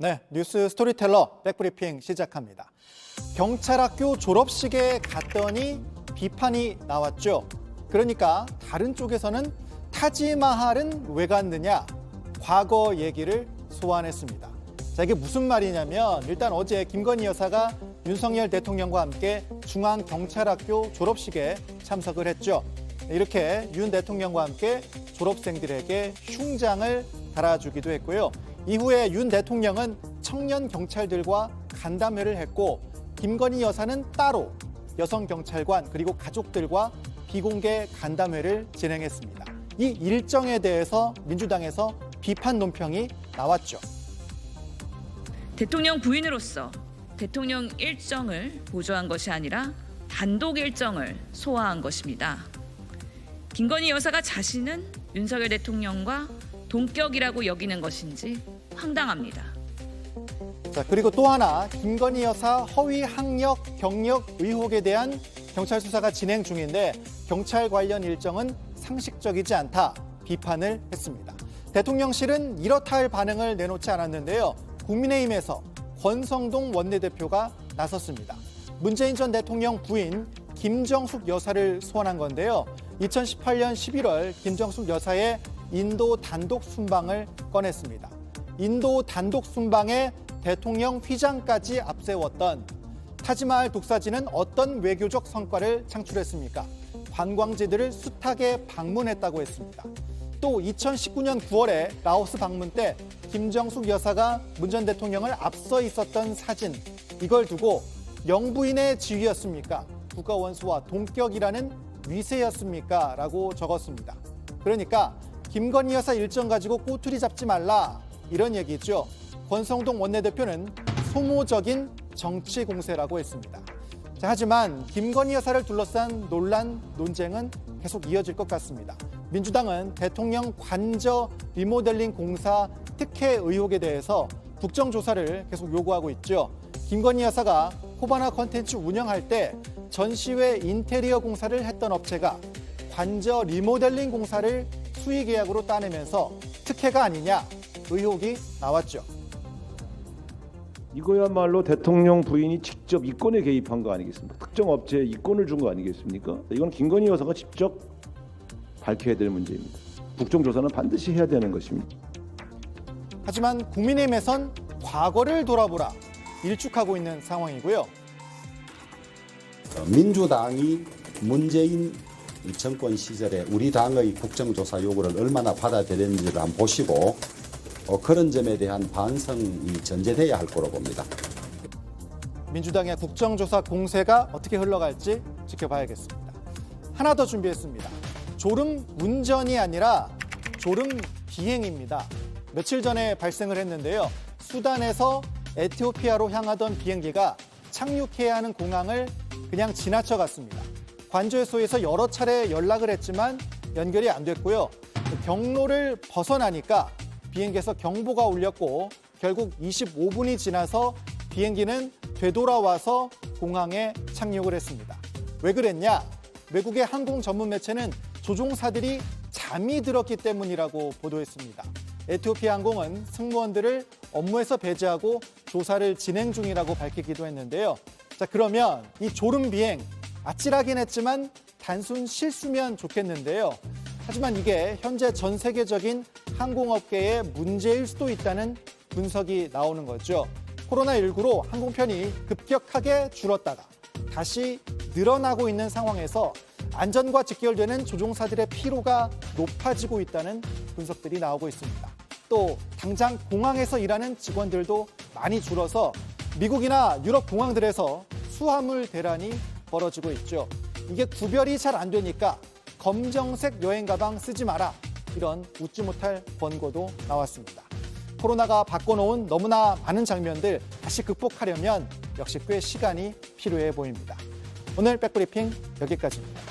네, 뉴스 스토리텔러 백브리핑 시작합니다. 경찰학교 졸업식에 갔더니 비판이 나왔죠. 그러니까 다른 쪽에서는 타지마할은 왜 갔느냐? 과거 얘기를 소환했습니다. 자, 이게 무슨 말이냐면 일단 어제 김건희 여사가 윤석열 대통령과 함께 중앙경찰학교 졸업식에 참석을 했죠. 이렇게 윤 대통령과 함께 졸업생들에게 흉장을 달아주기도 했고요. 이후에 윤 대통령은 청년 경찰들과 간담회를 했고 김건희 여사는 따로 여성 경찰관 그리고 가족들과 비공개 간담회를 진행했습니다. 이 일정에 대해서 민주당에서 비판 논평이 나왔죠. 대통령 부인으로서 대통령 일정을 보조한 것이 아니라 단독 일정을 소화한 것입니다. 김건희 여사가 자신은 윤석열 대통령과 동격이라고 여기는 것인지 황당합니다. 자, 그리고 또 하나 김건희 여사 허위 학력, 경력 의혹에 대한 경찰 수사가 진행 중인데 경찰 관련 일정은 상식적이지 않다 비판을 했습니다. 대통령실은 이렇다 할 반응을 내놓지 않았는데요. 국민의힘에서 권성동 원내대표가 나섰습니다. 문재인 전 대통령 부인 김정숙 여사를 소환한 건데요. 2018년 11월 김정숙 여사의 인도 단독 순방을 꺼냈습니다. 인도 단독 순방에 대통령 휘장까지 앞세웠던 타지마할 독사진은 어떤 외교적 성과를 창출했습니까? 관광지들을 숱하게 방문했다고 했습니다. 또 2019년 9월에 라오스 방문 때 김정숙 여사가 문 전 대통령을 앞서 있었던 사진, 이걸 두고 영부인의 지위였습니까? 국가원수와 동격이라는 위세였습니까? 라고 적었습니다. 그러니까 김건희 여사 일정 가지고 꼬투리 잡지 말라 이런 얘기죠. 권성동 원내대표는 소모적인 정치 공세라고 했습니다. 자, 하지만 김건희 여사를 둘러싼 논란, 논쟁은 계속 이어질 것 같습니다. 민주당은 대통령 관저 리모델링 공사 특혜 의혹에 대해서 국정조사를 계속 요구하고 있죠. 김건희 여사가 호바나 컨텐츠 운영할 때 전시회 인테리어 공사를 했던 업체가 관저 리모델링 공사를 수의 계약으로 따내면서 특혜가 아니냐 의혹이 나왔죠. 이거야말로 대통령 부인이 직접 이권에 개입한 거 아니겠습니까? 특정 업체에 이권을 준 거 아니겠습니까? 이건 김건희 여사가 직접 밝혀야 될 문제입니다. 국정조사는 반드시 해야 되는 것입니다. 하지만 국민의힘에선 과거를 돌아보라 일축하고 있는 상황이고요. 민주당이 문재인 정권 시절에 우리 당의 국정조사 요구를 얼마나 받아들였는지를 한번 보시고 그런 점에 대한 반성이 전제돼야 할 거로 봅니다. 민주당의 국정조사 공세가 어떻게 흘러갈지 지켜봐야겠습니다. 하나 더 준비했습니다. 졸음 운전이 아니라 졸음 비행입니다. 며칠 전에 발생을 했는데요. 수단에서 에티오피아로 향하던 비행기가 착륙해야 하는 공항을 그냥 지나쳐 갔습니다. 관저소에서 여러 차례 연락을 했지만 연결이 안 됐고요. 경로를 벗어나니까 비행기에서 경보가 울렸고 결국 25분이 지나서 비행기는 되돌아와서 공항에 착륙을 했습니다. 왜 그랬냐? 외국의 항공 전문 매체는 조종사들이 잠이 들었기 때문이라고 보도했습니다. 에티오피아 항공은 승무원들을 업무에서 배제하고 조사를 진행 중이라고 밝히기도 했는데요. 자, 그러면 이 졸음 비행 아찔하긴 했지만 단순 실수면 좋겠는데요. 하지만 이게 현재 전 세계적인 항공업계의 문제일 수도 있다는 분석이 나오는 거죠. 코로나19로 항공편이 급격하게 줄었다가 다시 늘어나고 있는 상황에서 안전과 직결되는 조종사들의 피로가 높아지고 있다는 분석들이 나오고 있습니다. 또 당장 공항에서 일하는 직원들도 많이 줄어서 미국이나 유럽 공항들에서 수화물 대란이 벌어지고 있죠. 이게 구별이 잘 안 되니까 검정색 여행 가방 쓰지 마라. 이런 웃지 못할 권고도 나왔습니다. 코로나가 바꿔놓은 너무나 많은 장면들 다시 극복하려면 역시 꽤 시간이 필요해 보입니다. 오늘 백브리핑 여기까지입니다.